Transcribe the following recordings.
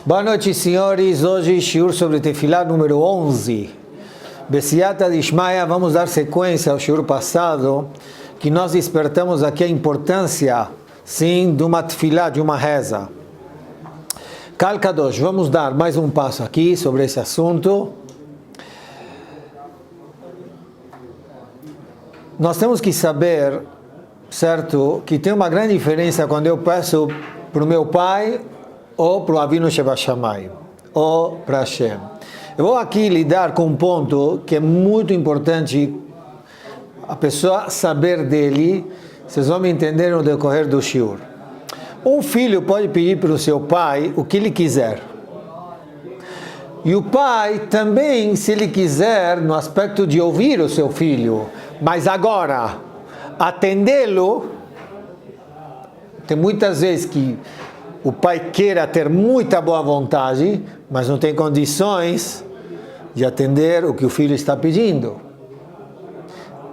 Boa noite, senhores. Hoje, shiur sobre Tefilá número 11. Besiata de Ishmael, vamos dar sequência ao shiur passado, que nós despertamos aqui a importância, sim, de uma tefilá, de uma reza. Kal Kadosh, vamos dar mais um passo aqui sobre esse assunto. Nós temos que saber, certo, que tem uma grande diferença quando eu peço para o meu pai ou para o Avinu Shebashamayim, ou para Hashem. Eu vou aqui lidar com um ponto que é muito importante a pessoa saber dele, vocês vão me entender no decorrer do shiur. Um filho pode pedir para o seu pai o que ele quiser. E o pai também, se ele quiser, no aspecto de ouvir o seu filho, mas agora, atendê-lo, tem muitas vezes que o pai queira ter muita boa vontade, mas não tem condições de atender o que o filho está pedindo.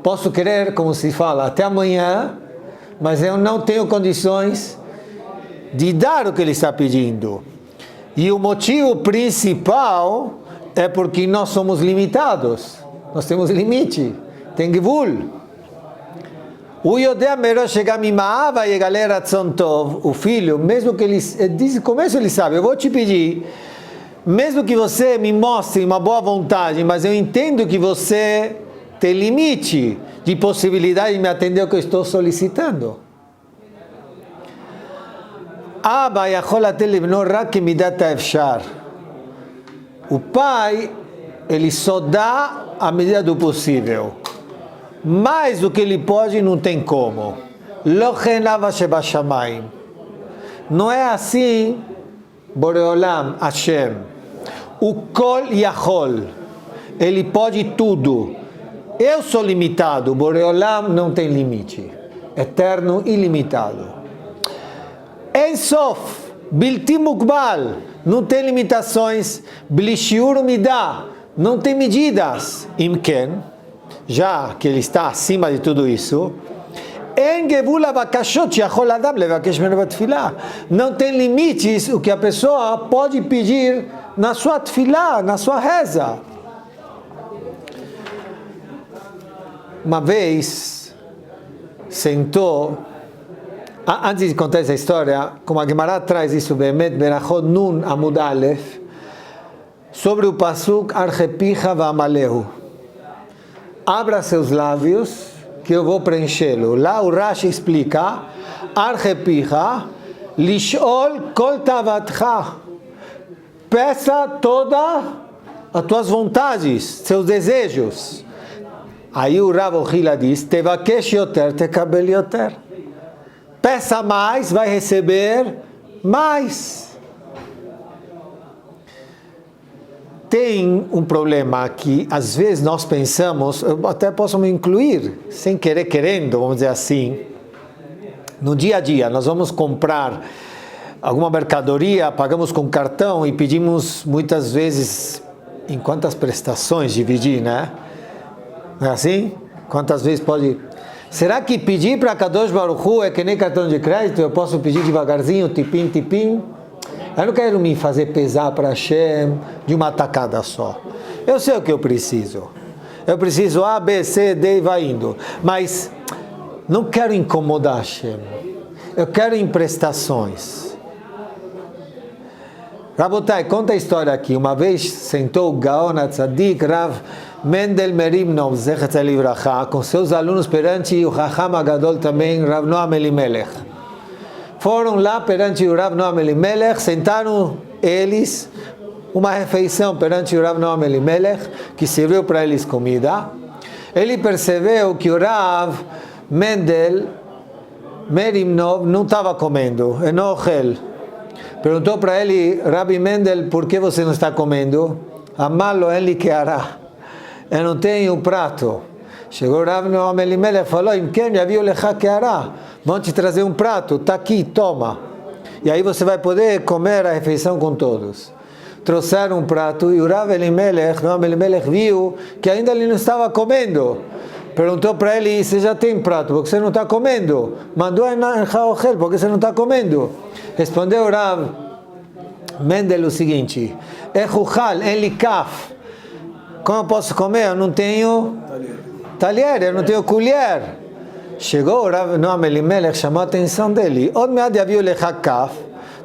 Posso querer, como se fala, até amanhã, mas eu não tenho condições de dar o que ele está pedindo. E o motivo principal é porque nós somos limitados. Nós temos limite, tem gvul. O Yodea Merosh Gamimava e galera Tzontov, o filho, mesmo que ele, desde o começo ele sabe, eu vou te pedir, mesmo que você me mostre uma boa vontade, mas eu entendo que você tem limite de possibilidade de me atender o que eu estou solicitando. O pai, ele só dá à medida do possível. Mais do que ele pode, não tem como. Não é assim, Boreolam, Hashem. O Kol Yachol, ele pode tudo. Eu sou limitado, Boreolam não tem limite. Eterno, ilimitado. En Sof, Bilti Mukbal, não tem limitações. Bli Shiur Midah, não tem medidas. Imken, já que ele está acima de tudo isso, não tem limites o que a pessoa pode pedir na sua tefilá, na sua reza. Uma vez sentou, antes de contar essa história, como a Gemara traz isso, Bemet Berachot Nun Amud Aleph, sobre o pasuk Archepicha Va'amalehu. Abra seus lábios, que eu vou preenchê-lo. Lá o Rashi explica, Archepicha, Lishol Kol Tavatcha. Peça todas as tuas vontades, seus desejos. Aí o Rav Ochila diz, Tevakesh Yoter, Tekabel Yoter. Peça mais, vai receber mais. Tem um problema que às vezes nós pensamos, eu até posso me incluir, sem querer querendo, vamos dizer assim, no dia a dia, nós vamos comprar alguma mercadoria, pagamos com cartão e pedimos muitas vezes em quantas prestações dividir, né? Não é assim? Quantas vezes pode... Será que pedir para Kadosh Baruch Hu é que nem cartão de crédito? Eu posso pedir devagarzinho, tipim, tipim? Eu não quero me fazer pesar para Hashem de uma tacada só. Eu sei o que eu preciso. Eu preciso A, B, C, D e vai indo. Mas não quero incomodar Hashem. Eu quero emprestações. Rabotai, conta a história aqui. Uma vez sentou o Gaon Tzadik Rav Mendel Merimnov Zechat Livracha com seus alunos perante o Chacham Agadol também, Rav Noam Elimelech. Foram lá perante o Rav Noam Elimelech, sentaram eles, uma refeição perante o Rav Noam Elimelech, que serviu para eles comida. Ele percebeu que o Rav Mendel Merimnov não estava comendo, enochel. Perguntou para ele, Rabbi Mendel, por que você não está comendo? Amalo ele que hará. Eu não tenho um prato. Chegou o Rav Noam Elimelech e falou, Imken, já viu lecha que hará? Vão te trazer um prato, está aqui, toma. E aí você vai poder comer a refeição com todos. Trouxeram um prato e o Rav Noam Elimelech viu que ainda ele não estava comendo. Perguntou para ele, você já tem prato, porque você não está comendo? Mandou em Haochel, porque você não está comendo? Respondeu o Rav Mendel o seguinte, Echuchal, Elikaf, como eu posso comer? Eu não tenho talher, eu não tenho colher. Chegou o Rav Noam Elimelech, chamou a atenção dele. Od mead yaviu lechakaf.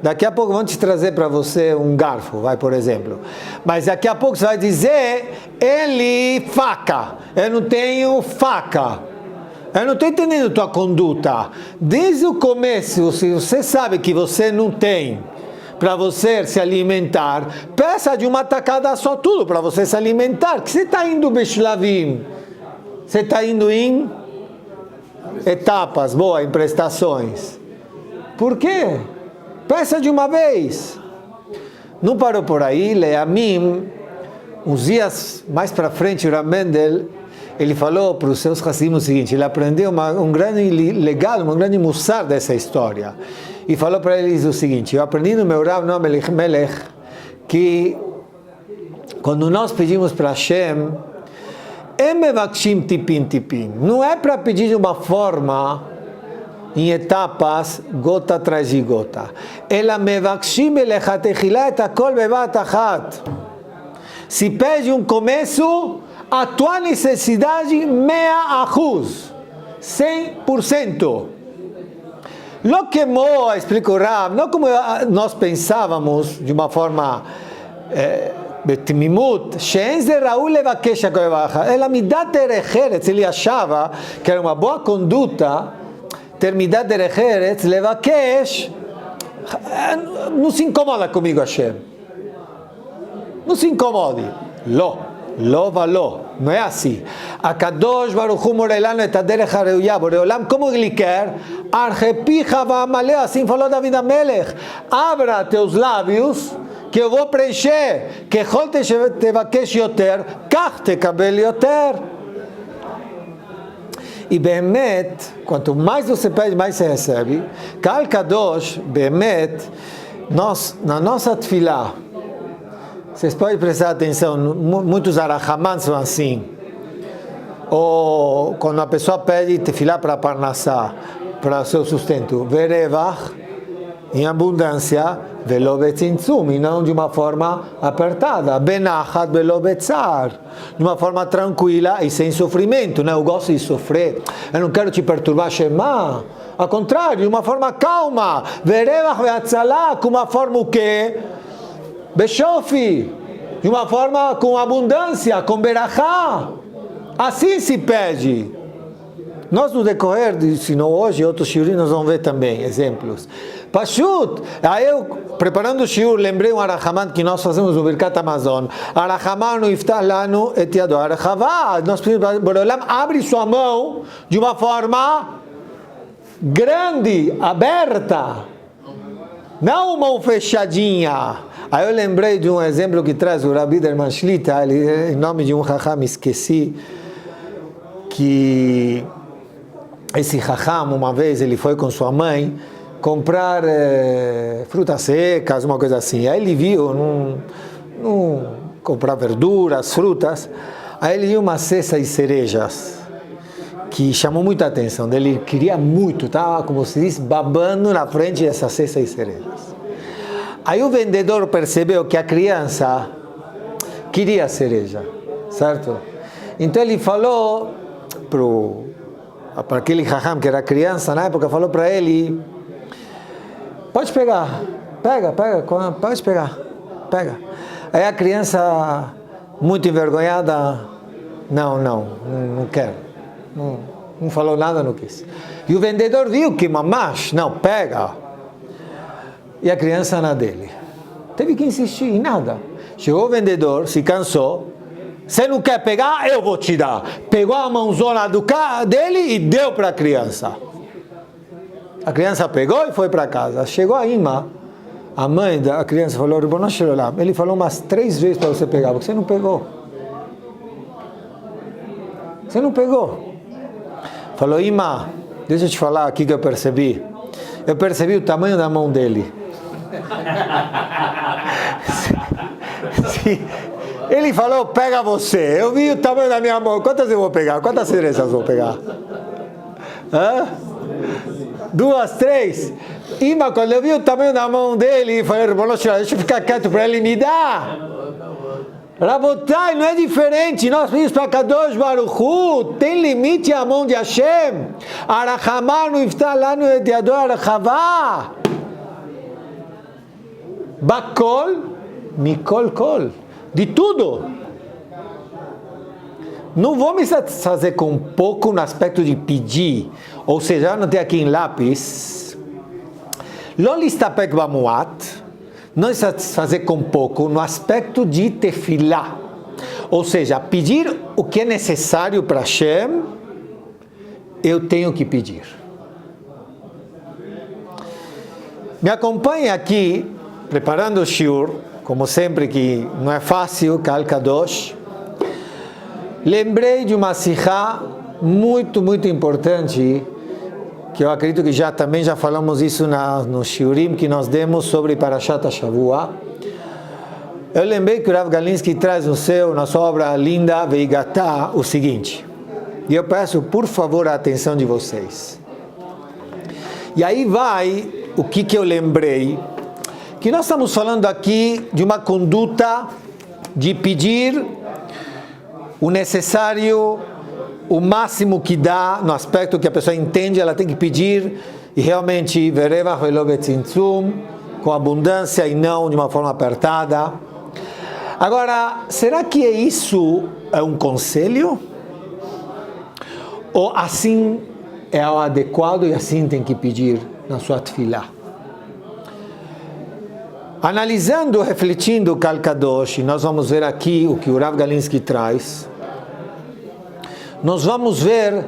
Daqui a pouco vão te trazer para você um garfo, vai, por exemplo. Mas daqui a pouco você vai dizer, ele faca. Eu não tenho faca. Eu não estou entendendo tua conduta. Desde o começo, se você sabe que você não tem para você se alimentar, peça de uma tacada só tudo para você se alimentar. Que você está indo Beshlavim? Você está indo em etapas, boa, em prestações. Por quê? Peça de uma vez. Não parou por aí, Leamim, uns dias mais para frente, o Rav Mendel, ele falou para os seus Hasidim o seguinte, ele aprendeu um grande legado, um grande mussar dessa história, e falou para eles o seguinte, eu aprendi no meu Rav Noam Elimelech, que quando nós pedimos para Hashem, não é para pedir de uma forma em etapas, gota atrás de gota. Se pede um começo, a tua necessidade 100%. Lo que Moa explicou Rav, não como nós pensávamos de uma forma בתמימות, שאין זה ראוי לבקש הכל יברך, אלא מידת דרך ארץ, ele achava que era uma boa conduta ter מידת דרך ארץ, לבקש, não se incomoda comigo Hashem, não se incomode, לא ולא, não é assim. הקדוש ברוך הוא מורה לנו את הדרך הראויה, בורא עולם, como ele quer, ארחי פיך ועמלeo, assim falou David המלך, abra teus lábios, que eu vou preencher, que ככל תבקש יותר, כך תקבל יותר. E באמת, quanto mais você pede, mais você recebe. קהל קדוש, באמת, na nossa tefilá, vocês podem prestar atenção, muitos arahamans são assim. Ou quando a pessoa pede tefilá para parnassá, para o seu sustento, verevach, em abundância, velo betzimtzum, e não de uma forma apertada, benachat velo betzar, de uma forma tranquila e sem sofrimento, né? Eu gosto de sofrer, eu não quero te perturbar, Shema, ao contrário, de uma forma calma, verevach ve'atzalá, com uma forma o quê? Beshofi, de uma forma com abundância, com berachá, assim se pede. Nós no decorrer, se não hoje, outros shiurim nós vamos ver também, exemplos. Pashut, aí eu, preparando o shiur, lembrei um arahaman que nós fazemos no Birkat Amazon. Arahaman no iftah lanu et yado arachavá. Nós pedimos, Boreolam, abre sua mão de uma forma grande, aberta, não mão fechadinha. Aí eu lembrei de um exemplo que traz o Rabbi Derman Shlita, ele, em nome de um Chacham, esqueci, que esse Chacham, uma vez, ele foi com sua mãe comprar frutas secas, uma coisa assim. Aí ele viu, não comprar verduras, frutas, aí ele viu uma cesta de cerejas, que chamou muita atenção dele, ele queria muito, estava, como se diz, babando na frente dessa cesta de cerejas. Aí o vendedor percebeu que a criança queria cereja, certo? Então ele falou para aquele Raham que era criança na época, falou para ele, pode pegar, pega, pode pegar, pega. Aí a criança, muito envergonhada, não quero, não falou nada, não quis. E o vendedor viu que mamash, não, pega. E a criança na dele. Teve que insistir em nada. Chegou o vendedor, se cansou. Você não quer pegar? Eu vou te dar. Pegou a mãozona dele e deu para a criança. A criança pegou e foi para casa. Chegou a Ima, a mãe da criança, falou, ele falou umas 3 vezes para você pegar, porque você não pegou. Você não pegou. Falou, Ima, deixa eu te falar aqui que eu percebi. Eu percebi o tamanho da mão dele. Ele falou, pega você. Eu vi o tamanho da minha mão. Quantas eu vou pegar? Quantas cerejas eu vou pegar? Hã? 2, 3. Mas quando eu vi o tamanho da mão dele, falei, deixa eu ficar quieto para ele me dar. Rabotai, não é diferente. Nós pedimos para Kadosh Baruch Hu, tem limite a mão de Hashem. Arachamar no iftar lá no Etiador Arachavá. Bakol, mikol kol. De tudo. Não vou me satisfazer com pouco no aspecto de pedir. Ou seja, não tem aqui em lápis. Lo listapek bamuat. Não se satisfazer com pouco no aspecto de tefilá. Ou seja, pedir o que é necessário para Hashem, eu tenho que pedir. Me acompanhe aqui, preparando o shiur, como sempre que não é fácil, Kal Kadosh. Lembrei de uma sihá muito, muito importante, que eu acredito que também já falamos isso no shiurim que nós demos sobre Parashat Shavua. Eu lembrei que o Rav Galinsky traz na sua obra linda, Veigatá, o seguinte, e eu peço, por favor, a atenção de vocês. E aí vai o que eu lembrei, que nós estamos falando aqui de uma conduta de pedir o necessário, o máximo que dá, no aspecto que a pessoa entende, ela tem que pedir, e realmente, com abundância e não de uma forma apertada. Agora, será que isso é um conselho? Ou assim é o adequado e assim tem que pedir na sua tefilá? Analisando, refletindo o Kal Kadosh, nós vamos ver aqui o que o Rav Galinsky traz. Nós vamos ver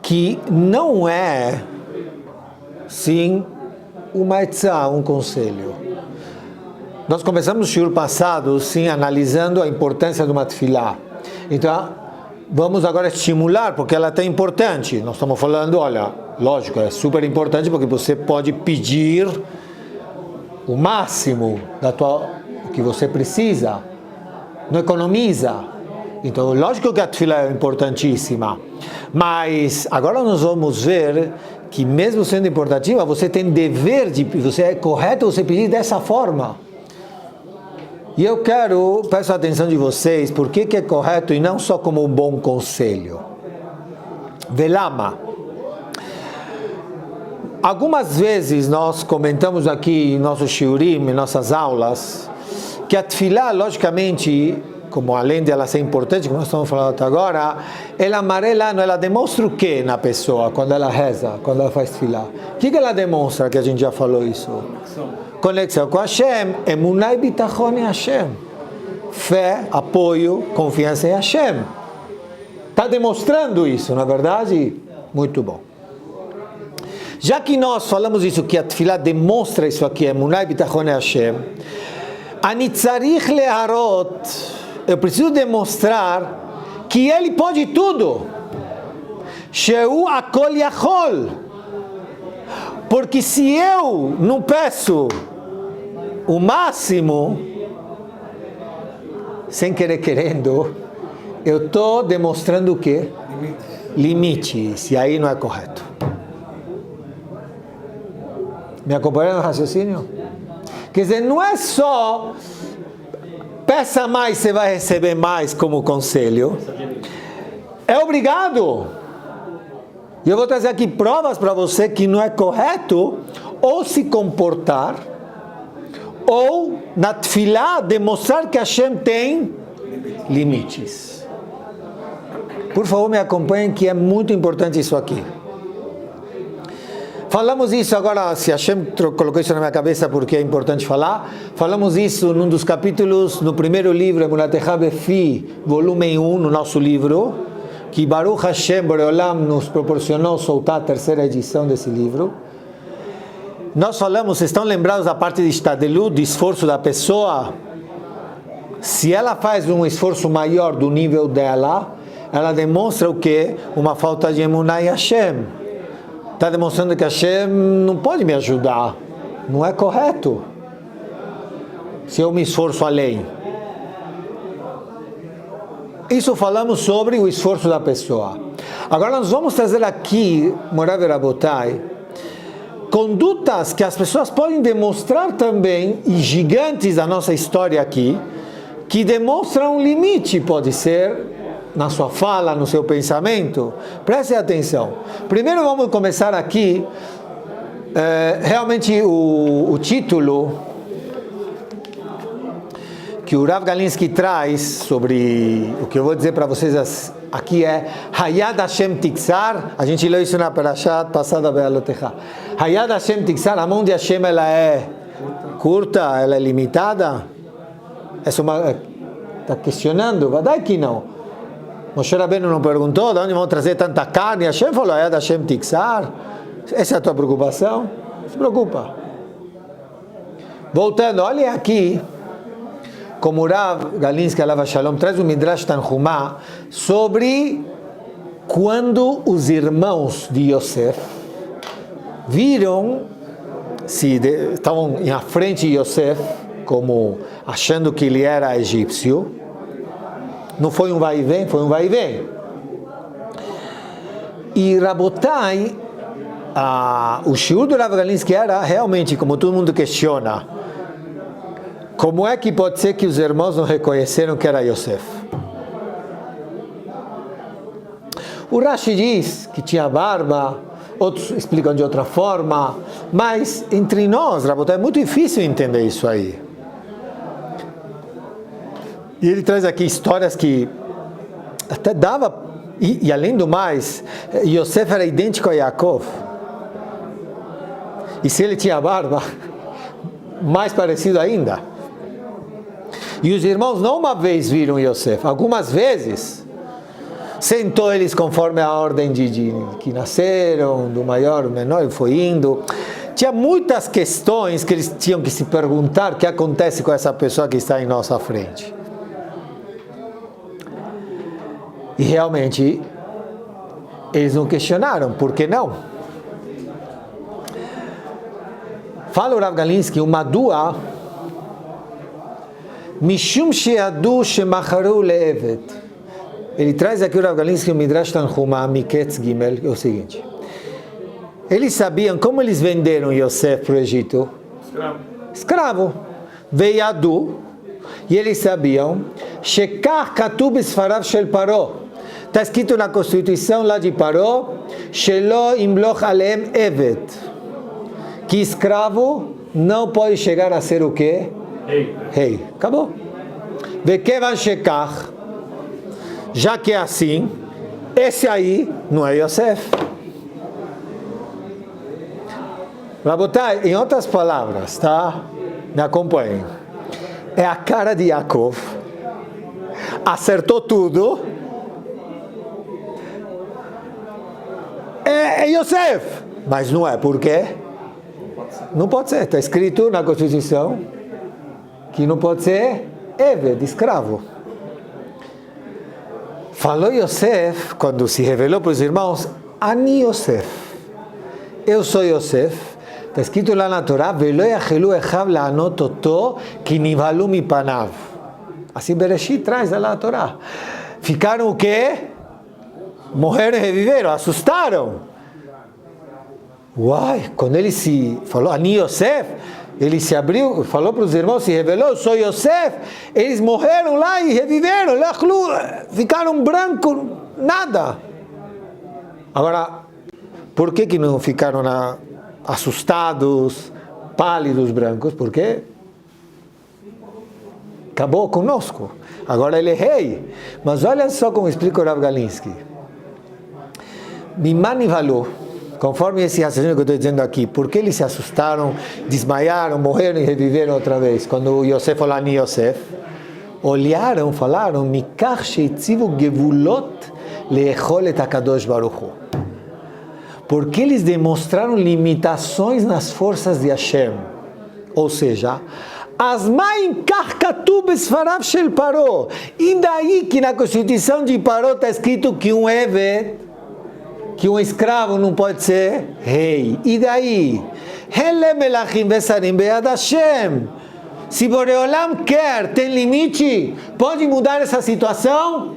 que não é, sim, uma etzá, um conselho. Nós começamos o shiur passado, sim, analisando a importância de uma tefilá. Então, vamos agora estimular, porque ela é tão importante. Nós estamos falando, olha, lógico, é super importante, porque você pode pedir o máximo do que você precisa, não economiza. Então, lógico que a tefilá é importantíssima, mas agora nós vamos ver que mesmo sendo importantíssima, você tem dever você é correto você pedir dessa forma. E eu peço a atenção de vocês, por que é correto e não só como um bom conselho. Velama. Algumas vezes nós comentamos aqui em nossos shiurim, em nossas aulas, que a tefilá, logicamente, como além de ela ser importante, como nós estamos falando até agora, ela amarela, ela demonstra o que na pessoa, quando ela reza, quando ela faz tefilá? O que ela demonstra, que a gente já falou isso? Conexão com Hashem, emunah e bitachon em Hashem. Fé, apoio, confiança em Hashem. Está demonstrando isso, na verdade? Muito bom. Já que nós falamos isso, que a tefilá demonstra isso aqui, emunah e bitachon em Hashem, ani tzarich leharot, eu preciso demonstrar que ele pode tudo. Sheu akol yachol. Porque se eu não peço o máximo, sem querer querendo, eu estou demonstrando o quê? Limites. E aí não é correto. Me acompanhando no raciocínio? Quer dizer, não é só peça mais, você vai receber mais como conselho. É obrigado. E eu vou trazer aqui provas para você que não é correto ou se comportar, ou na tefilá demonstrar que Hashem tem limites. Por favor, me acompanhem, que é muito importante isso aqui. Falamos isso agora, se Hashem colocou isso na minha cabeça porque é importante falar, falamos isso num dos capítulos, no primeiro livro, Emunatecha Befi, volume 1, no nosso livro, que Baruch Hashem Boreolam nos proporcionou soltar a terceira edição desse livro. Nós falamos, vocês estão lembrados da parte de Shtadelu, de esforço da pessoa? Se ela faz um esforço maior do nível dela, ela demonstra o quê? Uma falta de emunah em Hashem. Está demonstrando que Hashem não pode me ajudar. Não é correto. Se eu me esforço além. Isso falamos sobre o esforço da pessoa. Agora nós vamos trazer aqui, Morav e Rabotai, condutas que as pessoas podem demonstrar também, e gigantes da nossa história aqui, que demonstram um limite, pode ser, na sua fala, no seu pensamento. Preste atenção. Primeiro vamos começar aqui, realmente o título que o Rav Galinsky traz sobre o que eu vou dizer para vocês aqui é Hayad Hashem Tiksar. A gente leu isso na Parashat passada, Be'alotecha. Hayad Hashem Tiksar, a mão de Hashem ela é curta, ela é limitada? Essa está questionando? Vadai que não. Moshe Rabbeinu não perguntou de onde vão trazer tanta carne. Hashem falou Hayad Hashem Tiksar. Essa é a tua preocupação? Não se preocupa. Voltando, olha aqui como o Rav Galinsky Alav Shalom traz o Midrash Tanhumá sobre quando os irmãos de Yosef viram, estavam à frente de Yosef, como achando que ele era egípcio. Não foi um vai e vem, foi um vai e vem. E Rabotai, o shiur do Rav Galinsky era realmente, como todo mundo questiona, como é que pode ser que os irmãos não reconheceram que era Yosef? O Rashi diz que tinha barba, outros explicam de outra forma, mas entre nós, Rabotai, é muito difícil entender isso aí. E ele traz aqui histórias que até dava, e além do mais, Yosef era idêntico a Yaakov. E se ele tinha barba, mais parecido ainda. E os irmãos não uma vez viram Yosef, algumas vezes. Sentou eles conforme a ordem de que nasceram, do maior ao menor, e foi indo. Tinha muitas questões que eles tinham que se perguntar o que acontece com essa pessoa que está em nossa frente. E realmente, eles não questionaram, por que não? Fala o Rav Galinsky, uma dua, Mishum she'adu shemacharu le'eved. Ele traz aqui o Rav Galinsky, o Midrash Tanhumá, Miketz Gimel, é o seguinte. Eles sabiam como eles venderam Yosef para o Egito? Escravo. Veiadu. E eles sabiam, Shekach katub esfarav shel Paró. Está escrito na Constituição lá de Paró, Shelo imloch aleem eved. Que escravo não pode chegar a ser o quê? Rei. Acabou. Vekevan shekach. Já que é assim, esse aí não é Yosef. Rabotai, em outras palavras, tá? Me acompanhem. É a cara de Yaakov. Acertou tudo. É Yosef. Mas não é, por quê? Não pode ser. Está escrito na Constituição que não pode ser Eved, escravo. Falou Yosef, quando se revelou para os irmãos, Ani Yosef. Eu sou Yosef. Está escrito lá na Torá, Velo yachelu echav la'anot oto ki nivalu mipanav. Assim Bereshit traz lá na Torá. Ficaram o quê? Morreram e reviveram, assustaram. Uai, quando ele se falou, Ani Yosef, ele se abriu, falou para os irmãos, se revelou, eu sou Yosef. Eles morreram lá e reviveram, ficaram brancos, nada. Agora, por que não ficaram assustados, pálidos, brancos? Porque acabou conosco. Agora ele é rei. Mas olha só como explica o Rav Galinsky. Mimani valor. Conforme esse raciocínio que eu estou dizendo aqui, por que eles se assustaram, desmaiaram, morreram e reviveram outra vez? Quando Yosef falou Ani Yosef, olharam, falaram, Mikach sheitzivu gevulot leechol et HaKadosh Baruch Hu. Porque eles demonstraram limitações nas forças de Hashem. Ou seja, Asmaim kach katub esfarav shel Paró. E daí que na Constituição de Paró está escrito que um Eved, que um escravo não pode ser rei. E daí? Se Boreolam quer, tem limite, pode mudar essa situação?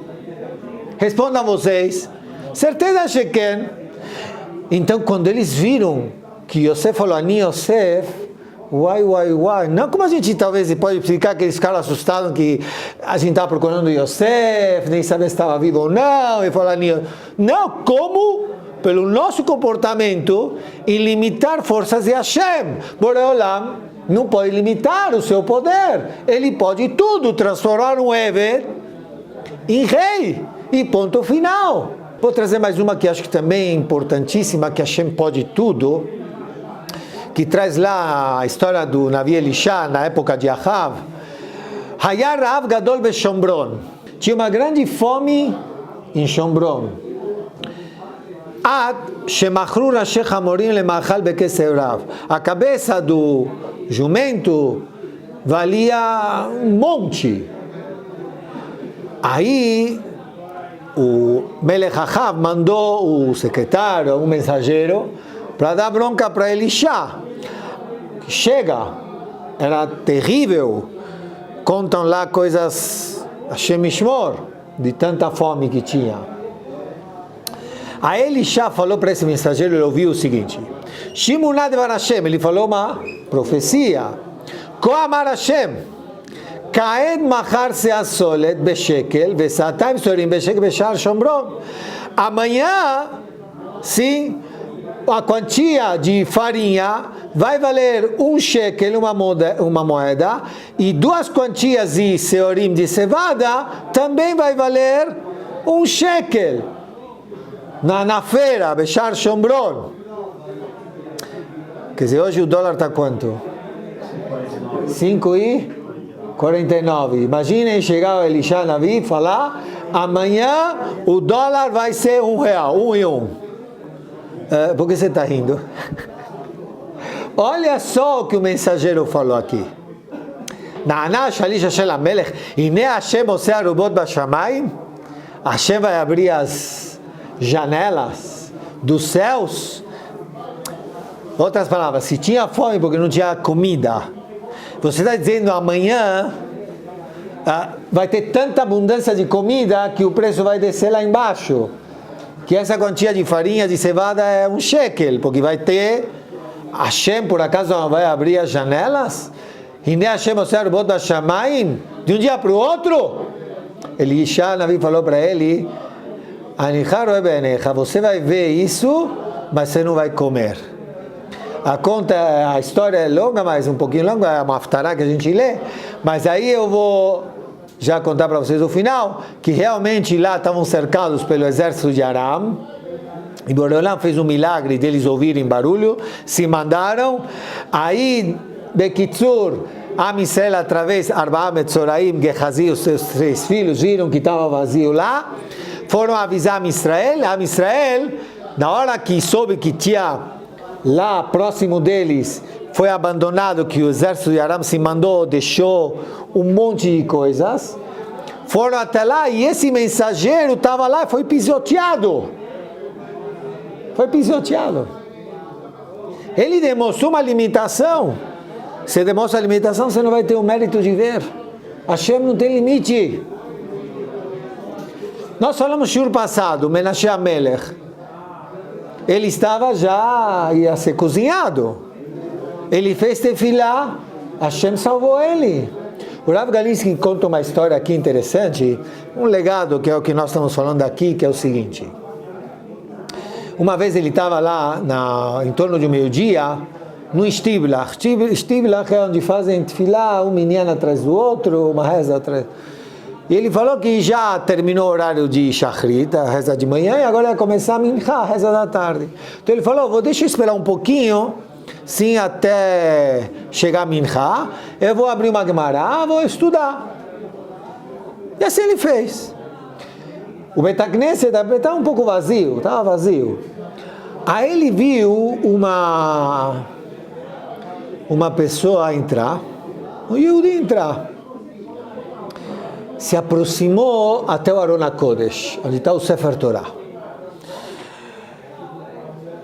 Respondam vocês. Certeza Sheken. Então, quando eles viram que Yosef falou, Ani Yosef, uai. Não como a gente talvez pode explicar que eles ficaram assustados que a gente estava procurando Yosef, nem sabia se estava vivo ou não, e falou, não, como? Pelo nosso comportamento em limitar forças de Hashem. Boreolam não pode limitar o seu poder. Ele pode tudo, transformar um Eved em rei. E ponto final. Vou trazer mais uma que acho que também é importantíssima, que Hashem pode tudo, que traz lá a história do Navi Elisha, na época de Ahav. Hayar Rav Gadol Beshomron. Tinha uma grande fome em Shomron. A cabeça do jumento valia um monte. Aí o Melech Ahav mandou o secretário, um mensageiro, para dar bronca para Elisha. Chega, era terrível. Contam lá coisas Hashem Yishmor, de tanta fome que tinha. A Elisha falou para esse mensageiro, ele ouviu o seguinte: Shimunah Devar Hashem, ele falou uma profecia. Koamar Hashem, Kaed Machar Seasolet Beshekel, Vesataim Sorim Beshekel Beshar Shomron. Amanhã, sim, a quantia de farinha vai valer um shekel, uma moeda, e 2 quantias de seorim de cevada também vai valer um shekel. Na feira, Beshar Shomron. Quer dizer, hoje o dólar está quanto? 5,49. Imaginem chegar o Elisha Navi e falar: amanhã o dólar vai ser R$1, 1 e 1. Por que você está rindo? Olha só o que o mensageiro falou aqui. Na'ana shalish Hashem Melech, Hine Hashem oseh arubot bashamayim. Hashem vai abrir as janelas dos céus. Outras palavras, se tinha fome porque não tinha comida, você está dizendo amanhã vai ter tanta abundância de comida que o preço vai descer lá embaixo, que essa quantia de farinha de cevada é um shekel, porque vai ter, Hashem por acaso não vai abrir as janelas? Hine Hashem oseh arubot bashamayim, de um dia para o outro. Elisha Navi falou para ele: você vai ver isso, mas você não vai comer. A história é longa, mas um pouquinho longa, é uma haftará que a gente lê, mas aí eu vou já contar para vocês o final, que realmente lá estavam cercados pelo exército de Aram, e Boreolam fez um milagre deles ouvirem barulho, se mandaram, aí, Bekitzur, Am Israel, através, Arba'a Metzoraim, Gehazi, os seus 3 filhos, viram que estava vazio lá, foram avisar Am Israel, na hora que soube que tinha lá próximo deles, foi abandonado, que o exército de Aram se mandou, deixou um monte de coisas, foram até lá e esse mensageiro estava lá e foi pisoteado. Ele demonstrou uma limitação. Se demonstra a limitação, você não vai ter o mérito de ver. Hashem não tem limite. Nós falamos no shiur passado, Menashe Amelech. Ele estava já, ia ser cozinhado. Ele fez tefilá, Hashem salvou ele. O Rav Galinsky conta uma história aqui interessante, um legado que é o que nós estamos falando aqui, que é o seguinte. Uma vez ele estava lá, em torno de meio-dia, no Shtiblach. Shtiblach é onde fazem tefilá, um minyan atrás do outro, uma reza atrás. E ele falou que já terminou o horário de Shachrit, a reza de manhã, e agora vai começar a Mincha, a reza da tarde. Então ele falou: deixa eu esperar um pouquinho, sim, até chegar a Mincha, eu vou abrir uma Gemara, vou estudar. E assim ele fez. O Bet HaKnesset estava um pouco vazio, estava vazio. Aí ele viu uma pessoa entrar, um Yehudi entrar. Se aproximou até o Aron HaKodesh, onde está o Sefer Torah.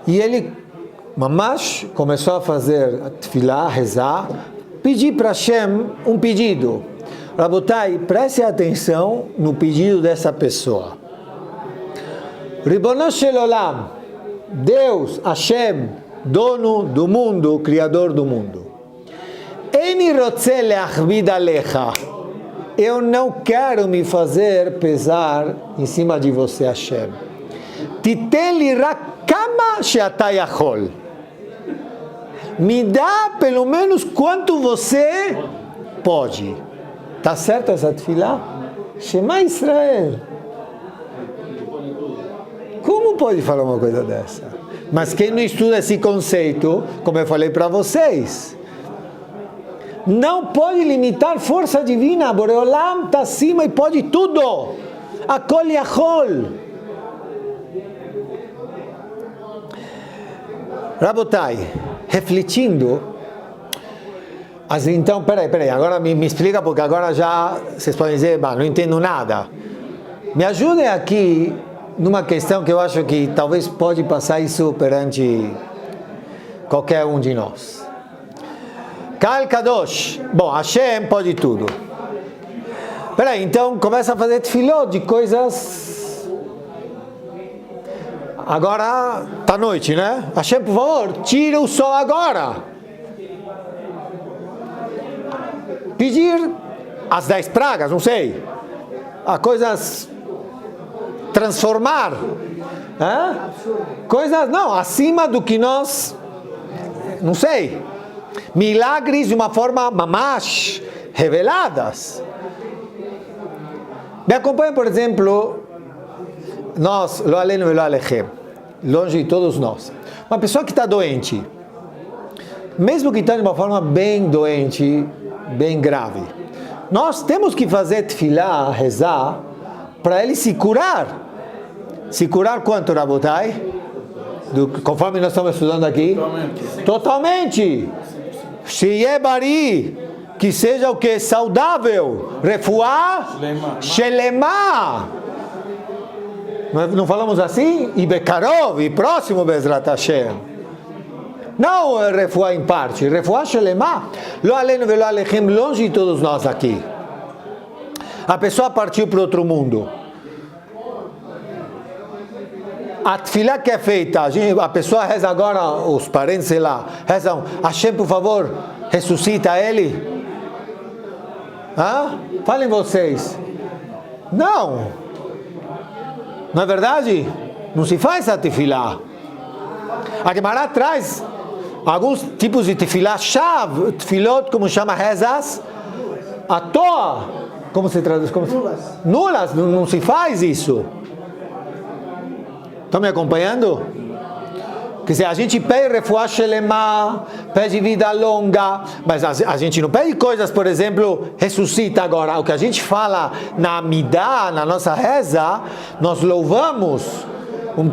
E ele, mamash, começou a fazer tefilá, rezar, pedir para Hashem um pedido. Rabotai, preste atenção no pedido dessa pessoa. Ribono Shel Olam, Deus, Hashem, dono do mundo, criador do mundo. Eni rotze leachbid alecha. Eu não quero me fazer pesar em cima de você, Hashem. Titen li rak kama she'ata yachol. Me dá pelo menos quanto você pode. Tá certo essa tefilá? Shema Israel. Como pode falar uma coisa dessa? Mas quem não estuda esse conceito, como eu falei para vocês, não pode limitar força divina. Boreolam está acima e pode tudo. Akol yachol. Rabotai, refletindo, então, peraí, agora me explica, porque agora já vocês podem dizer, não entendo nada. Me ajudem aqui numa questão que eu acho que talvez pode passar isso perante qualquer um de nós. Kal Kadosh, bom, Hashem pode tudo. Peraí, então começa a fazer tefilot de coisas. Agora tá noite, né? Hashem, por favor, tira o sol agora. Pedir as 10 pragas, não sei. A coisas transformar. Coisas, não, acima do que nós, não sei. Milagres de uma forma mamash, reveladas. Me acompanha, por exemplo, nós, lo aleno e lo alechem, longe de todos nós. Uma pessoa que está doente, mesmo que está de uma forma bem doente, bem grave, nós temos que fazer tefilá, rezar, para ele se curar. Se curar quanto, Rabotai? Conforme nós estamos estudando aqui? Totalmente. Sheyeh bari, que seja o que? Saudável. Refuá shelema. Não falamos assim? E bekarov, e próximo Bezrat Hashem. Não refuá em parte, refuá shelema. Lo aleno velo alechem, longe de todos nós aqui. A pessoa partiu para outro mundo. A tefilá que é feita, a pessoa reza agora, os parentes, sei lá, rezam, Hashem, por favor, ressuscita ele. Falem vocês. Não. Não é verdade? Não se faz a tefilá. A Gemara traz alguns tipos de tefilá, shav, tefilot, como chama, rezas, à toa. Como se traduz? Nulas. Não se faz isso. Estão me acompanhando? Quer dizer, a gente pede refuá shelema, pede vida longa, mas a gente não pede coisas, por exemplo, ressuscita agora. O que a gente fala na Amidah, na nossa reza, nós louvamos.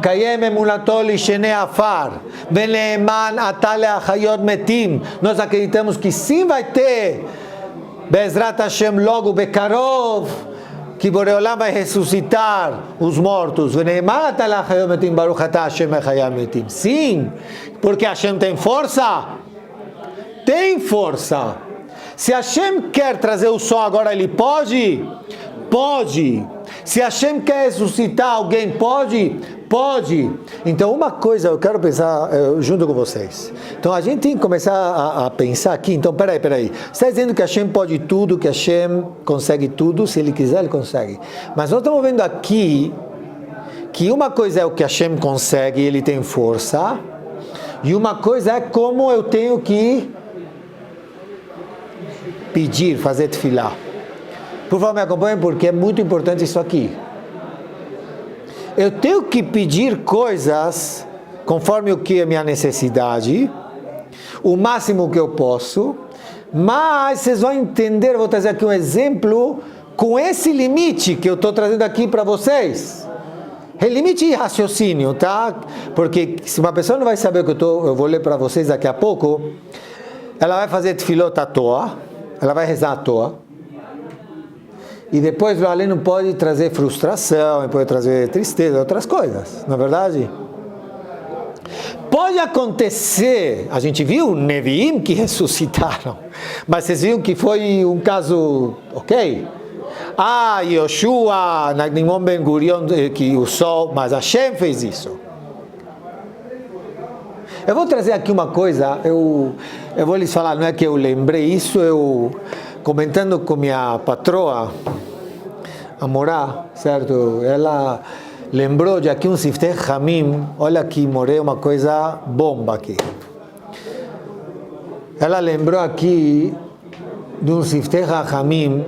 Kayem emulatol ishene afar, veneeman atale achayot metim. Nós acreditamos que sim vai ter Bezrat Hashem logo bekarov, que Boreolam vai ressuscitar os mortos. Sim, porque Hashem tem força. Tem força. Se Hashem quer trazer o sol agora, ele pode? Pode. Se Hashem quer ressuscitar alguém, pode? Pode. Então, uma coisa eu quero pensar junto com vocês. Então, a gente tem que começar a pensar aqui. Então, peraí. Você está dizendo que Hashem pode tudo, que Hashem consegue tudo. Se Ele quiser, Ele consegue. Mas nós estamos vendo aqui que uma coisa é o que Hashem consegue, Ele tem força. E uma coisa é como eu tenho que pedir, fazer tefilá. Por favor, me acompanhem, porque é muito importante isso aqui. Eu tenho que pedir coisas conforme o que é minha necessidade, o máximo que eu posso, mas vocês vão entender, vou trazer aqui um exemplo com esse limite que eu estou trazendo aqui para vocês. É limite de raciocínio, tá? Porque se uma pessoa não vai saber o que eu vou ler para vocês daqui a pouco, ela vai fazer tefilot à toa, ela vai rezar à toa. E depois o além não pode trazer frustração, pode trazer tristeza, outras coisas, não é verdade? Pode acontecer, a gente viu Neviim que ressuscitaram, mas vocês viram que foi um caso, ok? Yoshua, Nimon Ben Gurion que usou, mas Hashem fez isso. Eu vou trazer aqui uma coisa, eu vou lhes falar, não é que eu lembrei isso, eu comentando com minha patroa, a Morá, certo? Ela lembrou de aqui um Siftei Hamim, olha aqui, morei uma coisa bomba aqui. Ela lembrou aqui de um Siftei Hamim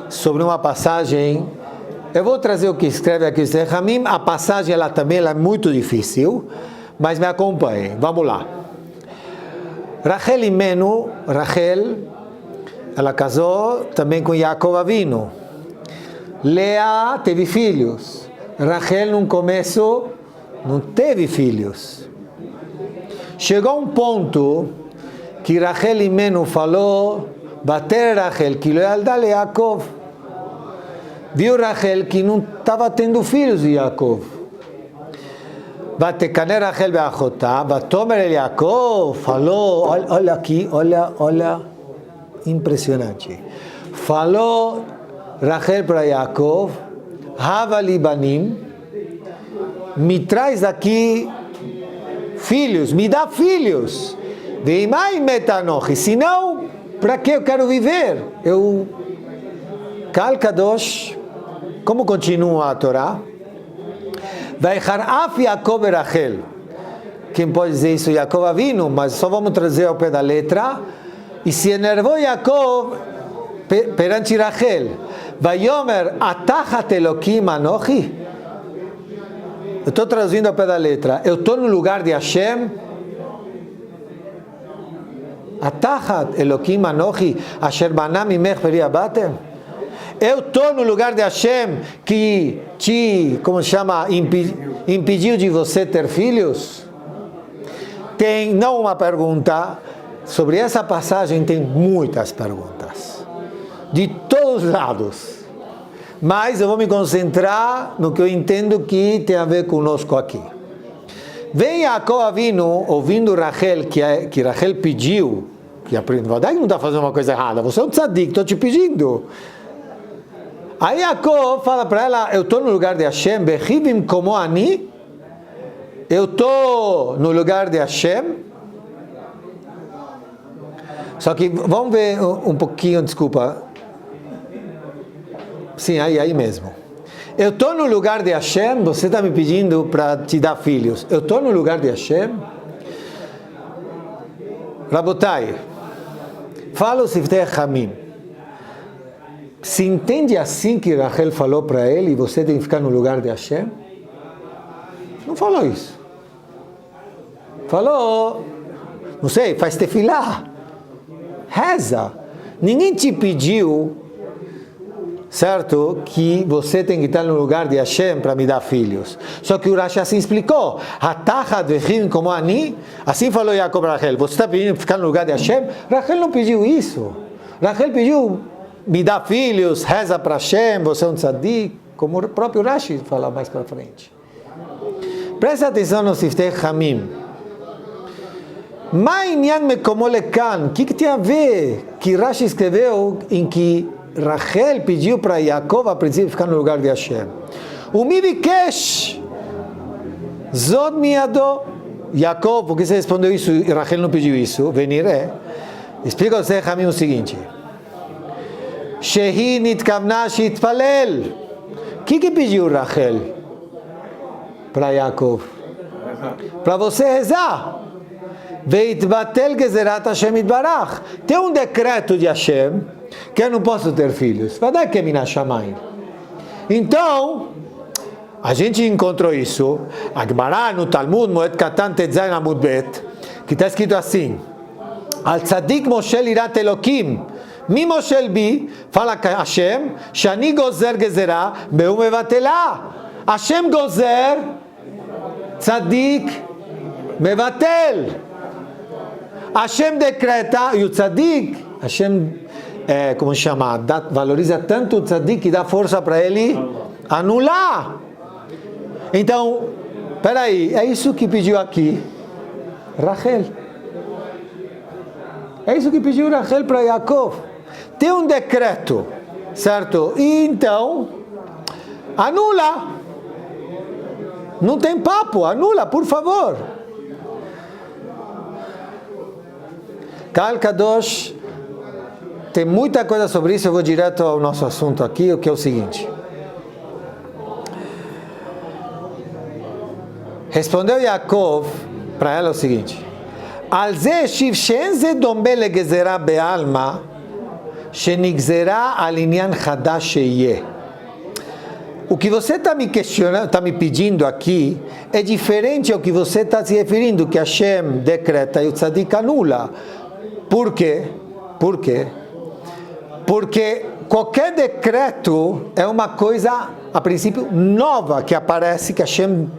sobre uma passagem. Eu vou trazer o que escreve aqui o Siftei Hamim, a passagem ela também é muito difícil, mas me acompanhem, vamos lá. Rachel Imenu, Rachel, ela casou também com Yaakov Avinu. Lea teve filhos. Rachel no começo não teve filhos. Chegou um ponto que Rachel Imenu falou, bater Rachel, que lo ילדה ליעקב. Viu Rachel que não estava tendo filhos de Yaakov. ותקנא רחל באחותה, ותאמר אל יעקב, falou, olha aqui, olha, impressionante. Falou Rachel para Yaakov, Hava li banim, me traz aqui filhos, me dá filhos. Veimai metanochi, senão, para que eu quero viver? Kal Kadosh, como continua a Torá? Vaichar af Yaakov e Rachel. Quem pode dizer isso? Yaakov Avinu, mas só vamos trazer ao pé da letra. E se enervou Yaakov perante Rachel. Vayomer atachat Elokim anochi. Eu estou traduzindo ao pé da letra. Eu estou no lugar de Hashem. Atachat Elokim anochi asher banam mimech veri batem. Eu estou no lugar de Hashem que como se chama, impediu de você ter filhos? Tem, não uma pergunta, sobre essa passagem tem muitas perguntas, de todos os lados, mas eu vou me concentrar no que eu entendo que tem a ver conosco aqui. Vem Yaakov Avinu, ouvindo Rachel, que Rachel pediu, que a verdade não está fazendo uma coisa errada, você é um tzadik, estou te pedindo. Aí Yaakov fala para ela, eu estou no lugar de Hashem, Bechivim como ani, eu estou no lugar de Hashem. Só que vamos ver um pouquinho, desculpa. Sim, aí mesmo. Eu estou no lugar de Hashem, você está me pedindo para te dar filhos. Eu estou no lugar de Hashem. Rabotai, fala o Siftei Hamim. Se entende assim que Rachel falou para ele, e você tem que ficar no lugar de Hashem? Não falou isso. Falou, não sei, faz tefilá, reza. Ninguém te pediu, certo, que você tem que estar no lugar de Hashem para me dar filhos. Só que o Rashi assim explicou. Atachat vechim como ani, assim falou Yaakov para Rachel. Você está pedindo ficar no lugar de Hashem? Rachel não pediu isso. Rachel pediu me dá filhos, reza para Hashem, você é um tzadik, como o próprio Rashi fala mais para frente. Presta atenção no Siftei Hamim. O que tem a ver que Rashi escreveu em que Rachel pediu para Yaakov a princípio ficar no lugar de Hashem? O mi bikesh zod miado. Yaakov, por que você respondeu isso e Rachel não pediu isso? Veniré. Explica ao Siftei Hamim o seguinte. Shehi nitkavna shitpalel. O que pediu Rachel para Yaakov? Para você rezar. Veitbatel gezerat Hashem itbarach. Tem um decreto de Hashem que eu não posso ter filhos. Vadai que mina shamayim. Então, a gente encontrou isso. A Gemara no Talmud, Moed Katan Tetzain Amud Bet, que está escrito assim: Al tzadik Moshe lirat Elokim. Mi Moshel bi, fala Hashem, Shani gozer gezerá, meu mevatelá. Hashem gozer, tzadik, mevatel. Hashem decreta, e o tzadik, Hashem, como se chama, valoriza tanto o tzadik que dá força para ele anular. Então, peraí, é isso que pediu aqui Rachel. É isso que pediu Rachel para Yaakov. Tem um decreto, certo? E então, anula. Não tem papo, anula, por favor. Kal Kadosh tem muita coisa sobre isso, eu vou direto ao nosso assunto aqui, o que é o seguinte. Respondeu Yaakov para ela o seguinte: Al ze eshiv she'en ze domeh legezerah be'alma shenigzerah al inyan chadash sheyeh. O que você está me questionando, está me pedindo aqui, é diferente ao que você está se referindo, que Hashem decreta e o tzadik anula. Por quê? Por quê? Porque qualquer decreto é uma coisa, a princípio, nova que aparece, que Hashem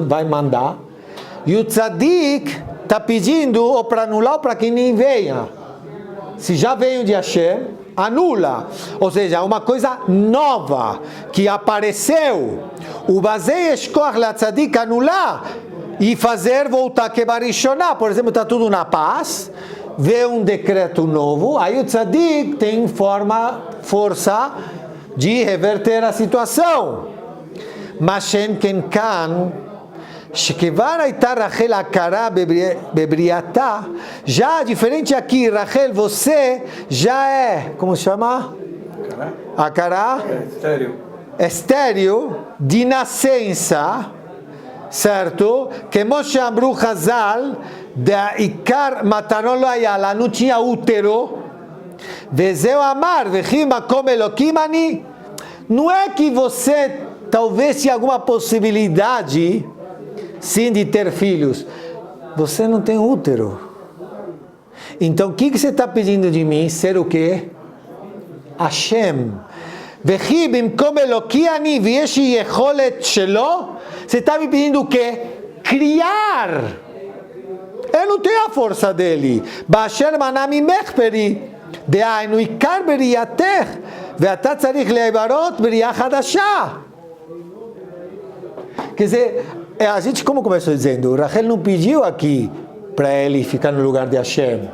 vai mandar, e o tzadik está pedindo ou para anular ou para que nem venha. Se já veio de Hashem, anula. Ou seja, uma coisa nova que apareceu. O bazei escor la tzadik anular e fazer voltar que barishoná. Por exemplo, está tudo na paz, vê um decreto novo, aí o tzadik tem força de reverter a situação. Mas shen ken kan, שכבר הייתה רחל הכרה בבריאתה, já diferente aqui, Rachel, você já é, como se chama? הכרה? Estéreo de nascença, certo? כמו שאמרו חז"ל, דעיקר מתנו לא היה לה, não tinha útero, וזהו אמר, וכי מקום אלוקים אני, não é que você talvez tinha alguma possibilidade sim de ter filhos, você não tem útero. Então o que você está pedindo de mim? Ser o quê? Hashem. Vechi bimkom eloki ani vieshi yecholet shelo. Você está me pedindo o quê? Criar. Eu não tenho a força dele. Basher manami mechperi deainu ikar beriatech veata tzarich leibarot beriah hadashah. Quer dizer, a gente, como começou dizendo, Rachel não pediu aqui para ele ficar no lugar de Hashem,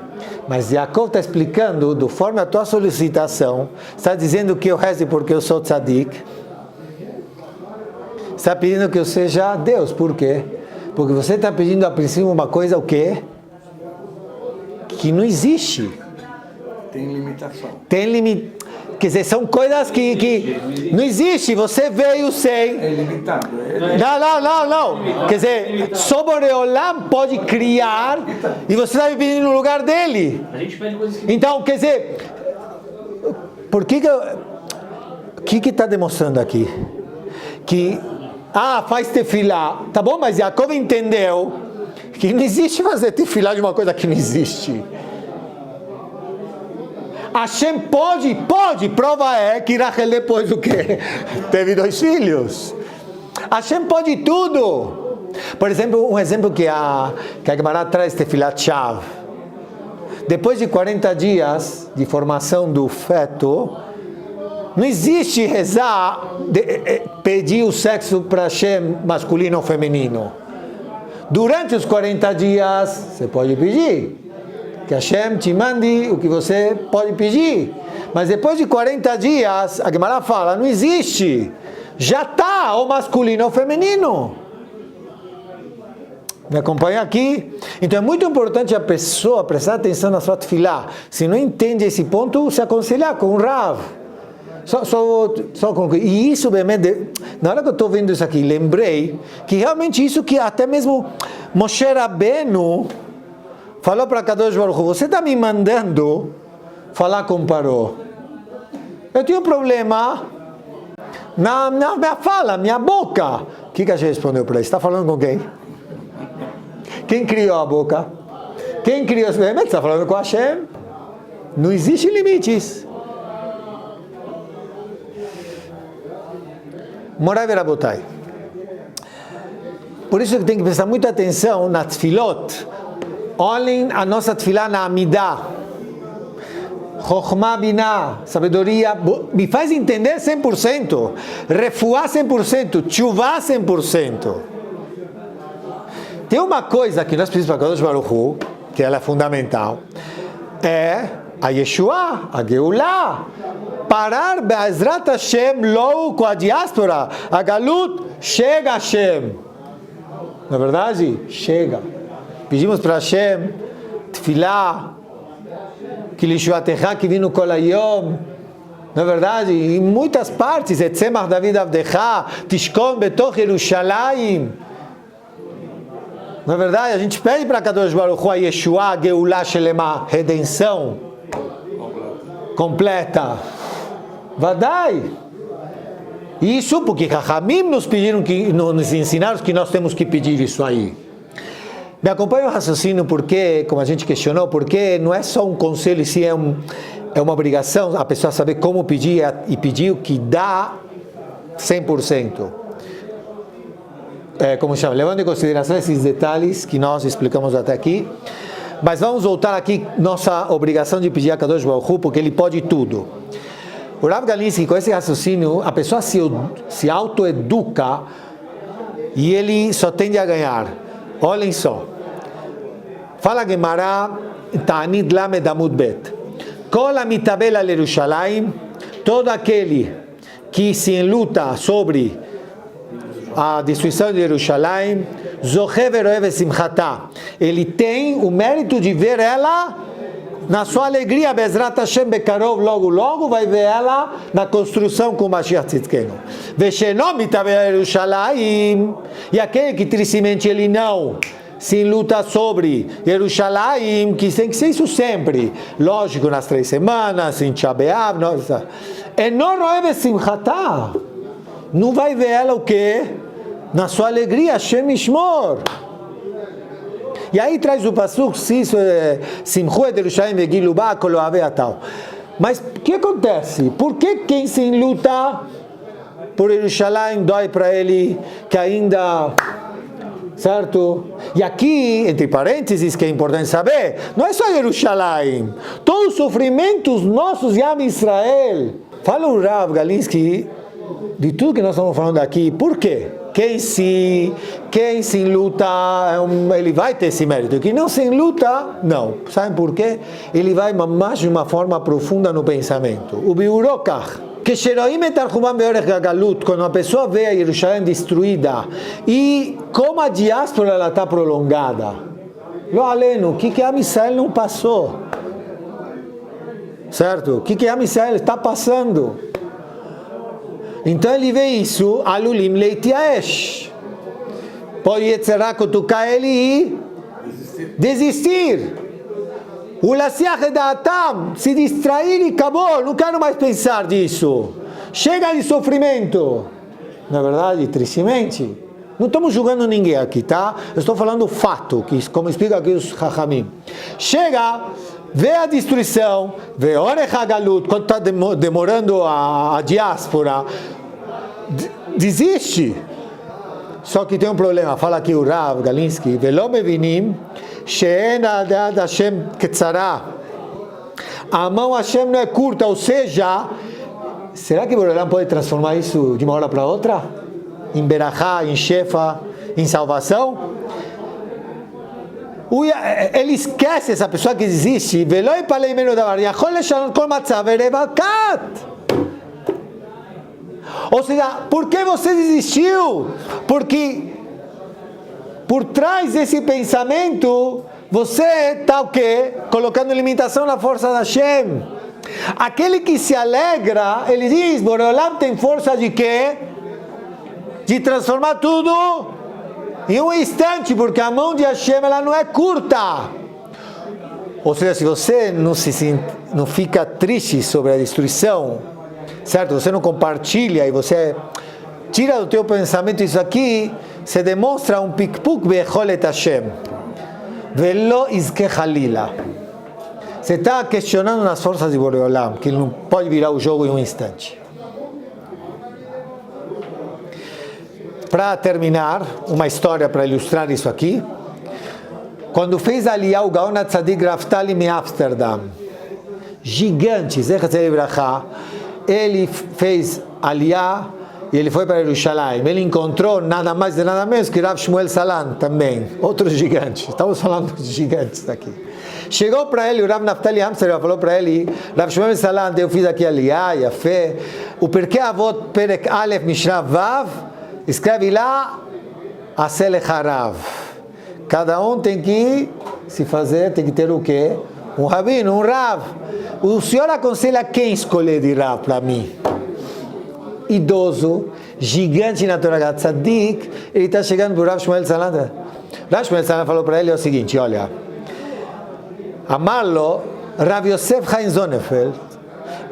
mas Yaakov está explicando, de forma a tua solicitação, está dizendo que eu reze porque eu sou tzadik, está pedindo que eu seja Deus. Por quê? Porque você está pedindo a princípio uma coisa, o quê? Que não existe. Tem limitação. Tem limitação. Quer dizer, são coisas que não existe, você veio sem. É limitado. Não. Quer dizer, só Boreolam pode criar e você está me pedindo no lugar dele. Então, quer dizer, por que que está demonstrando aqui? Que, faz tefilá, tá bom, mas Yaakov entendeu que não existe fazer tefilá de uma coisa que não existe. Hashem pode, prova é que Rachel depois do que? Teve 2 filhos. Hashem pode tudo. Por exemplo, um exemplo que a Gemara traz, Tefilat Shav. Depois de 40 dias de formação do feto, não existe rezar, pedir o sexo para Hashem masculino ou feminino. Durante os 40 dias, você pode pedir. Que Hashem te mande o que você pode pedir. Mas depois de 40 dias, a Gemara fala, não existe. Já está o masculino ou feminino. Me acompanha aqui? Então é muito importante a pessoa prestar atenção na sua tefilá. Se não entende esse ponto, se aconselhar com um Rav. Só concluir. E isso, na hora que eu estou vendo isso aqui, lembrei que realmente isso que até mesmo Moshe Rabbeinu falou para Kadosh Baruch Hu, você está me mandando falar com Paró. Eu tenho um problema na minha fala, minha boca. O que a gente respondeu para ele? Você está falando com quem? Quem criou a boca? Quem criou as ferramentas? Está falando com Hashem? Não existe limites. Morai Verabotai. Por isso que tem que prestar muita atenção na tefilot. Olhem a nossa tefilá na Amidah. Chokhmah Binah, sabedoria, me faz entender 100%. Refuá 100%, tchuvá 100%. Tem uma coisa que nós precisamos para Kadosh Baruch Hu, que ela é fundamental, é a Yeshua, a Geulah. Parar Be'ezrat Hashem logo com a diáspora. A Galut chega a Hashem. Na verdade, chega. Pedimos para Hashem, Tfilah, que Lishuatecha que vino Kol Hayom. Na verdade, em muitas partes, Etzemach David Avdecha, Tishkon Betoch Yerushalayim. Na verdade, a gente pede para Kadosh Baruch Hu, a Yeshua, a Geulah Shelema, redenção completa. Vadai. Isso porque Chachamim nos pediram, nos ensinaram que nós temos que pedir isso aí. Me acompanha o raciocínio porque, como a gente questionou, porque não é só um conselho, e sim é uma obrigação a pessoa saber como pedir e pedir o que dá 100%. Como chama? Levando em consideração esses detalhes que nós explicamos até aqui. Mas vamos voltar aqui, nossa obrigação de pedir a Kadosh Baruch Hu, porque ele pode tudo. O Rav Galinsky, com esse raciocínio, a pessoa se autoeduca e ele só tende a ganhar. Olhem só. Fala Gemara, Ta'anid Lamed Amud Bet. Kol amitabel al Yerushalayim, todo aquele que se enluta sobre a destruição de Jerusalém, Zoche veroev simchatá, ele tem o mérito de ver ela na sua alegria, Bezrat Hashem bekarov, logo vai ver ela na construção com Mashiach Tzidkenu. Veshenom mitabel al Yerushalayim, e aquele que tristemente ele não se luta sobre Jerusalém, que tem que ser isso sempre, lógico, nas 3 semanas, em Shabeav, não roev simchatá, não vai ver ela o quê? Na sua alegria, Hashem Yishmor. E aí traz o pasuk, Simchu et Yerushalayim vegilu ba kol ohavei atal. Mas o que acontece? Por que quem se luta por Jerusalém dói para ele que ainda... Certo? E aqui, entre parênteses, que é importante saber, não é só Jerusalém. Todos os sofrimentos nossos, Yam Israel. Fala o Rav Galinsky de tudo que nós estamos falando aqui. Por quê? Quem se luta, ele vai ter esse mérito. Quem não se luta, não. Sabem por quê? Ele vai mais de uma forma profunda no pensamento. O biurokach. Quando a pessoa vê a Jerusalém destruída e como a diáspora ela está prolongada, o que a Israel não passou? Certo? O que a Israel está passando? Então ele vê isso, alulim leitiaesh. Pode cutucar ele e desistir. O lasiach da'atam, se distrair e acabou, não quero mais pensar disso. Chega de sofrimento. Na verdade, tristemente, não estamos julgando ninguém aqui, tá? Eu estou falando fato, que como explica aqui os Chachamim. Chega, vê a destruição, vê Orech HaGalut, quando está demorando a diáspora, desiste. Só que tem um problema, fala aqui o Rav Galinsky, Velo mevinim, she'en ha'adat Hashem ketzara. A mão Hashem não é curta, ou seja, será que Boreolam pode transformar isso de uma hora para outra? Em berachá, em shefa, em salvação? Ele esquece essa pessoa que desiste. Velo yipalei mimenu davar, yachol leshanot kol matzav verevakat. Ou seja, por que você desistiu? Porque por trás desse pensamento você está o quê? Colocando limitação na força da Hashem. Aquele que se alegra, ele diz, Boreolam tem força de quê? De transformar tudo em um instante, porque a mão de Hashem ela não é curta. Ou seja, se você não fica triste sobre a destruição, certo? Você não compartilha e você tira do teu pensamento isso aqui, você demonstra um pikpuk becholet Hashem. Velo izke halila. Você está questionando nas forças de Boreolam, que ele não pode virar o jogo em um instante. Para terminar, uma história para ilustrar isso aqui. Quando fez Aliyah o Gaon HaTzadik Raftali em Amsterdam, gigante, Zecher Tzedek Bracha, ele fez Aliyah e ele foi para Jerusalém. Ele encontrou nada mais e nada menos que Rav Shmuel Salant também, outro gigante. Estamos falando de gigantes aqui. Chegou para ele o Rav Naftali Amster, falou para ele, Rav Shmuel Salant, eu fiz aqui a Liá, a fé, o Perkei Avot Perek Aleph Mishnah Vav, escreve lá, Aselech Harav. Cada tem que se fazer, tem que ter o quê? Um rabino, um Rav. O senhor aconselha quem escolher de Rav para mim? Idoso, gigante na Torá Tzadik, ele está chegando para o Rav Shmuel Salant. Rav Shmuel Salant falou para ele o seguinte, olha, Amarlo, Rav Yosef Chaim Sonnenfeld,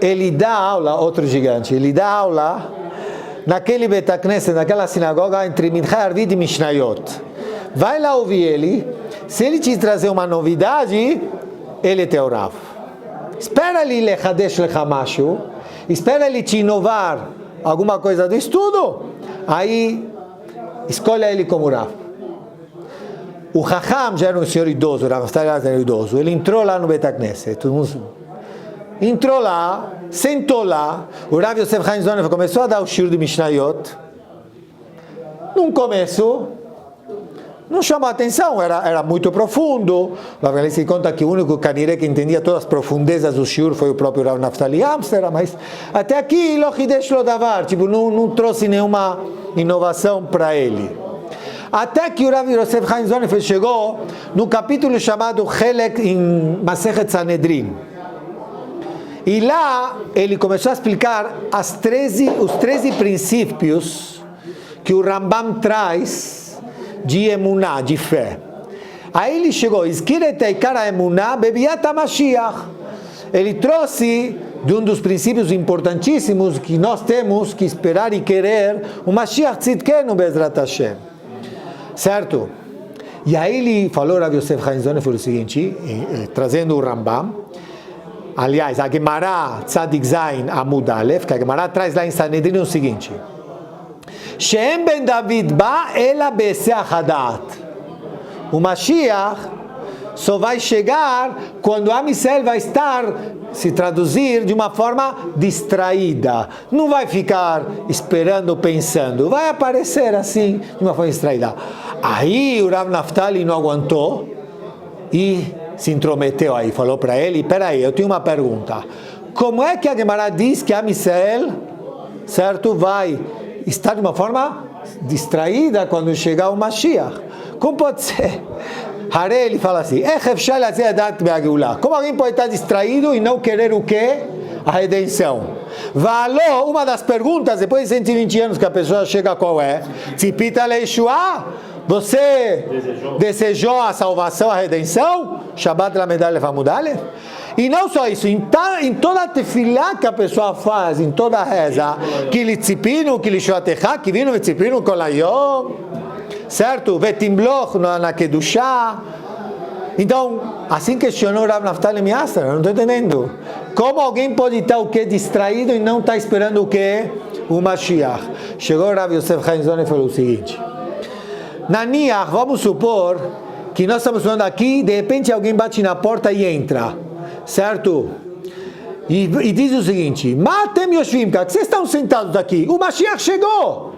ele dá aula, outro gigante, ele dá aula naquele Bet Knesset, naquela sinagoga entre Mincha Arvit e Mishnayot. Vai lá ouvir ele, se ele te trazer uma novidade, ele é teu Rav. Espera ele lechadesh lechamashu, espera ele te inovar alguma coisa do estudo, aí escolha ele como Rav. O Chacham já era um senhor idoso, o Rav Naftali era idoso, ele entrou lá no Bet Knesset, entrou lá, sentou lá, o Rav Yosef Chaim Sonnenfeld começou a dar o shiur de Mishnayot, no começo, não chamou atenção, era muito profundo. O Rav se conta que o único caniré que entendia todas as profundezas do shiur foi o próprio Rav Naftali Amster, mas até aqui, lo hidesh lo davar, tipo, não trouxe nenhuma inovação para ele. Até que o Rav Yosef Chaim Sonnenfeld chegou no capítulo chamado Helek em Masechet Sanedrin. E lá ele começou a explicar os 13 princípios que o Rambam traz de emuná, de fé. Aí ele chegou, ele trouxe de um dos princípios importantíssimos que nós temos que esperar e querer, o Mashiach Tzidkenu Bezrat Hashem. Certo? E aí ele falou, Rav Yosef Chaim Sonnenfeld, o seguinte, trazendo o Rambam, aliás, a Gemara Tzadik Zayin Amud Aleph, que a Gemara traz lá em Sanedrin o seguinte, Shem ben David ba ela be'eseach hadat. O Mashiach só vai chegar quando a Amisel vai estar, se traduzir, de uma forma distraída. Não vai ficar esperando, pensando. Vai aparecer assim, de uma forma distraída. Aí o Rav Naftali não aguentou e se intrometeu aí. Falou para ele, peraí, eu tenho uma pergunta. Como é que a Gemara diz que a Amisel, certo, vai estar de uma forma distraída quando chegar o Mashiach? Como pode ser? Hare, ele fala assim, como alguém pode estar distraído e não querer o quê? A redenção. Valor, uma das perguntas, depois de 120 anos que a pessoa chega, qual é? Tzipita leishua? Você desejou a salvação, a redenção? Shabbat la medalha famudale? E não só isso, em toda a tefilá que a pessoa faz, em toda a reza, que lhe tzipinu, que lhe shoatecha, que vino tzipinu kol hayom, certo? Vetimloch na kedushá. Então, assim questionou Rav Naftali Miastra, não estou entendendo. Como alguém pode estar o quê? Distraído e não está esperando o quê? O Mashiach. Chegou Rav Yosef Chaim Sonnenfeld e falou o seguinte, Naniach, vamos supor que nós estamos falando aqui, de repente alguém bate na porta e entra, certo? E diz o seguinte, Matem Yoshvimka, que vocês estão sentados aqui, o Mashiach chegou.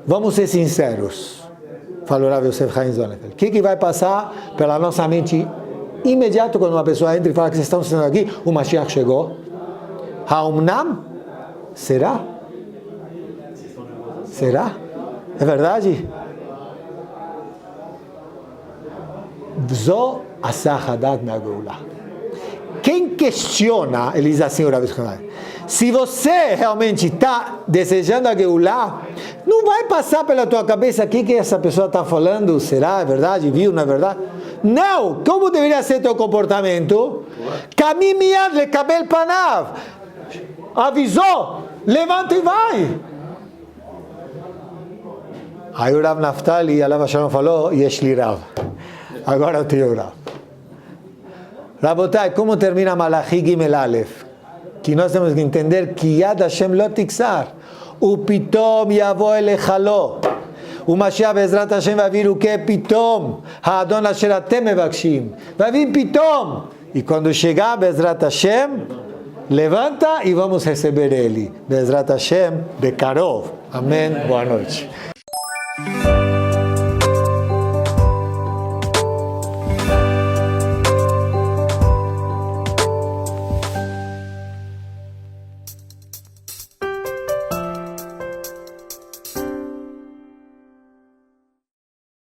Vamos ser sinceros, falou Rav Yosef Chaim Sonnenfeld. O que vai passar pela nossa mente imediato quando uma pessoa entra e fala que vocês estão sentados aqui, o Mashiach chegou? Haumnam? Será? Será? É verdade? Zo asahadat me'ageulah. Quem questiona, ele diz assim, se você realmente está desejando a Geulah, não vai passar pela tua cabeça o que essa pessoa está falando, será, é verdade, viu, não é verdade? Não, como deveria ser teu comportamento? Kamimiad lekabel panav, avisou, levanta e vai. Aí o Rav Naftali, Alav Shalom, falou, Yesh li Rav, agora eu tenho Rav. Rabotai, como termina Malachi Gimel Aleph? Que nós temos que entender que Yad Hashem lo tixar. O pitom yavo elechalo. O Mashiach Bezrat Hashem vai vir o que? Pitom. Ha'adon asher atem mevakshim. Vai vir pitom. E quando chegar Bezrat Hashem, levanta e vamos receber ele. Bezrat Hashem, Bekarov. Amém. Boa noite.